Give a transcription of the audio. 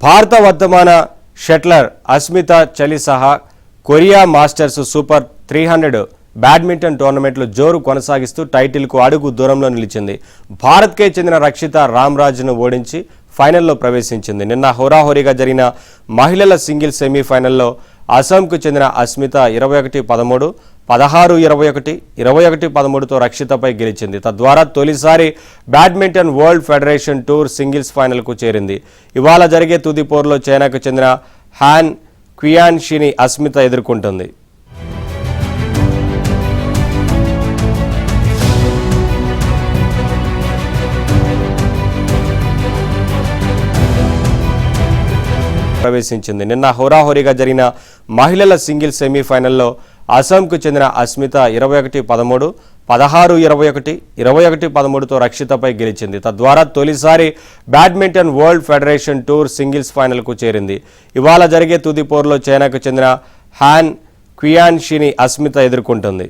భారత వర్తమాన షట్లర్ అస్మితా చలి సహా కొరియా మాస్టర్స్ సూపర్ 300 బ్యాడ్మింటన్ టోర్నమెంట్లో జోరు కొనసాగిస్తూ టైటిల్కు అడుగు దూరంలో నిలిచింది. భారత్కే చెందిన రక్షిత రామ్రాజ్ను ఓడించి ఫైనల్లో ప్రవేశించింది. నిన్న హోరాహోరీగా జరిగిన మహిళల సింగిల్స్ సెమీఫైనల్లో అస్సాంకు చెందిన అస్మిత 21-13, 16-21, 21-13తో రక్షితపై గెలిచింది. తద్వారా తొలిసారి badminton world federation tour singles ఫైనల్కు చేరింది. ఇవాళ జరిగే తుది పోరులో చైనాకు చెందిన హాన్ క్వియాన్షిని అస్మిత ఎదుర్కొంటుంది. ప్రవేశించింది. నిన్న హోరాహోరీగా జరిగిన మహిళల సింగిల్స్ సెమీఫైనల్లో అస్సాంకు చెందిన అస్మిత 21-13, 16-21, 21-13తో రక్షితపై గెలిచింది. తద్వారా తొలిసారి badminton world federation tour singles ఫైనల్కు చేరింది. ఇవాళ జరిగే తుది పోరులో చైనాకు చెందిన హాన్ క్వియాన్షిని అస్మిత ఎదుర్కొంటుంది.